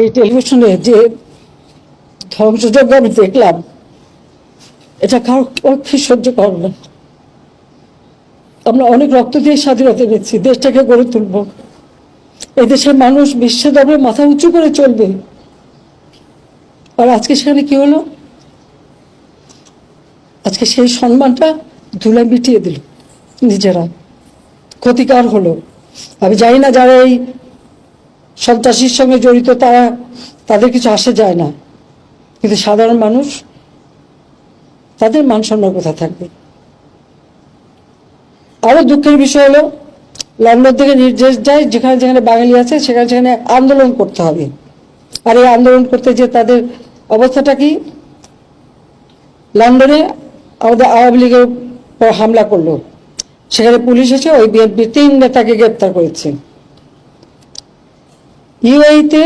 এই টেলিভিশনে যে ধ্বংসযজ্ঞ আমি দেখলাম, এটা কারো পক্ষে সহ্য করব না। আমরা অনেক রক্ত দিয়ে স্বাধীনতা পেয়েছি, দেশটাকে গড়ে তুলব। এই দেশের মানুষ বিশ্বের দরবারে মাথা উঁচু করে চলবে। আর আজকে সেখানে কি হলো? আজকে সেই সম্মানটা ধুলায় মিটিয়ে দিল নিজেরা, ক্ষতিকার হলো। আমি জানি না যারা এই সন্ত্রাসীর সঙ্গে জড়িত তাদের কিছু আসে যায় না, কিন্তু সাধারণ মানুষ, তাদের মান সম্মান কোথায় থাকবে? আরো দুঃখের বিষয় হলো, লন্ডন থেকে নির্দেশ যায় যেখানে যেখানে বাঙালি আছে সেখানে সেখানে আন্দোলন করতে হবে। আর এই আন্দোলন করতে যে তাদের অবস্থাটা কি? লন্ডনে আমাদের আওয়ামী লীগের পর হামলা করলো, সেখানে পুলিশ এসে ওই বিএনপি 3 নেতাকে গ্রেপ্তার করেছে। ইউএইতে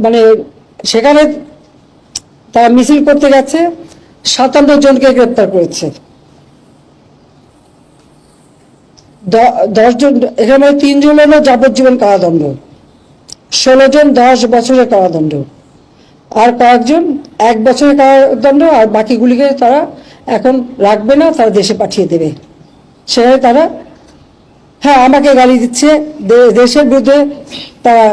মানে সেখানে তারা মিছিল করতে গেছে, 57 জনকে গ্রেপ্তার করেছে। 10 জন, এখানে 3 জন হলো যাবজ্জীবন কারাদণ্ড, 16 জন 10 বছরের কারাদণ্ড, আর কয়েকজন 1 বছরের কারাদণ্ড, আর বাকিগুলিকে তারা এখন রাখবে না, তারা দেশে পাঠিয়ে দেবে। সেখানে তারা আমাকে গালি দিচ্ছে, দেশের বিরুদ্ধে তারা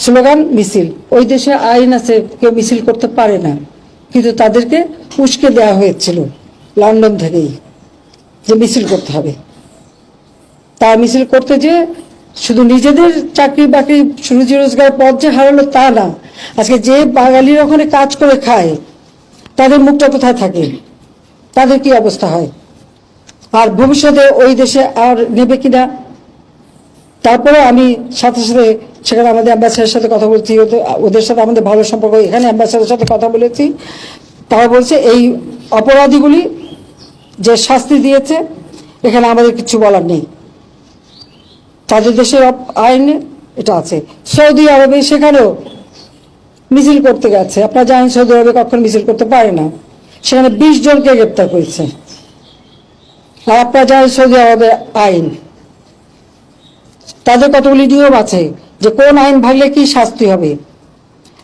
স্লোগান মিছিল। ওই দেশে আইন আছে, কেউ মিছিল করতে পারে না, কিন্তু তাদেরকে উস্কে দেওয়া হয়েছিল লন্ডন থেকেই যে মিছিল করতে হবে। তার মিছিল করতে যে শুধু নিজেদের চাকরি বাকরি রুজি রোজগার পথ যে হারালো তা না, আজকে যে বাঙালির ওখানে কাজ করে খায় তাদের মুখটা কোথায় থাকে, তাদের কি অবস্থা হয়, আর ভবিষ্যতে ওই দেশে আর নেবে কিনা। তারপরে আমি সাথে সাথে সেখানে আমাদের অ্যাম্বাসেডারের সাথে কথা বলছি, ওদের সাথে আমাদের ভালো সম্পর্ক, এখানে অ্যাম্বাসেডারের সাথে কথা বলেছি। তারা বলছে এই অপরাধীগুলি যে শাস্তি দিয়েছে এখানে আমাদের কিছু বলার নেই, তাদের দেশের আইনে এটা আছে। সৌদি আরবে সেখানেও মিছিল করতে গেছে, আপনারা জানেন সৌদি আরবে কখন মিছিল করতে পারে না, সেখানে 20 জনকে গ্রেপ্তার করেছে। আর আপনারা জানেন সৌদি আরবের আইন, তাদের কতগুলি নিয়ম আছে যে কোন আইন ভাঙলে কি শাস্তি হবে,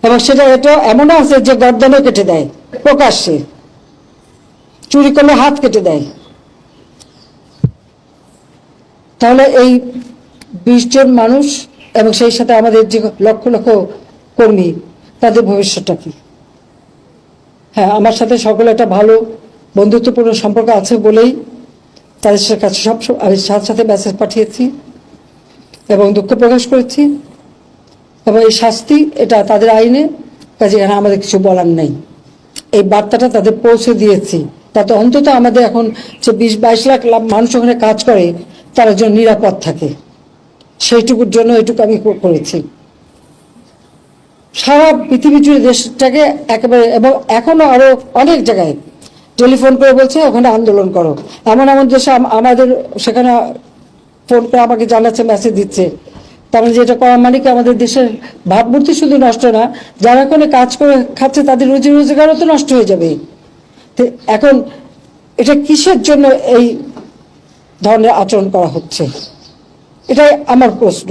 এবং সেটা এটা এমনও আছে যে গর্দনও কেটে দেয় প্রকাশ্যে, চুরি করলে হাত কেটে দেয়। তাহলে এই 20 জন মানুষ এবং সেই সাথে আমাদের যে লক্ষ লক্ষ কর্মী, তাদের ভবিষ্যৎটা কি? আমার সাথে সকলে একটা ভালো বন্ধুত্বপূর্ণ সম্পর্ক আছে বলেই তাদের কাছে সব আমি সাথে সাথে মেসেজ পাঠিয়েছি এবং দুঃখ প্রকাশ করেছি, এবং এই শাস্তি এটা তাদের আইনে, কাজে এখানে আমাদের কিছু বলার নেই। এই বার্তাটা তাদের পৌঁছে দিয়েছি, তাতে অন্তত আমাদের এখন যে 20-22 লাখ মানুষ ওখানে কাজ করে তারা যেন নিরাপদ থাকে, সেইটুকুর জন্য এটুকু আমি করেছি। সারা পৃথিবী জুড়ে দেশটাকে একেবারে, এবং এখনো আরো অনেক জায়গায় টেলিফোন করে বলছে ওখানে আন্দোলন করো। এমন এমন দেশে আমাদের সেখানে ফোন করে আমাকে জানাচ্ছে, মেসেজ দিচ্ছে। তার মানে যেটা করার মানে কি, আমাদের দেশের ভাবমূর্তি শুধু নষ্ট না, যারা ওখানে কাজ করে খাচ্ছে তাদের রুজি রোজগারও তো নষ্ট হয়ে যাবে। তো এখন এটা কিসের জন্য এই ধরনের আচরণ করা হচ্ছে, এটাই আমার প্রশ্ন।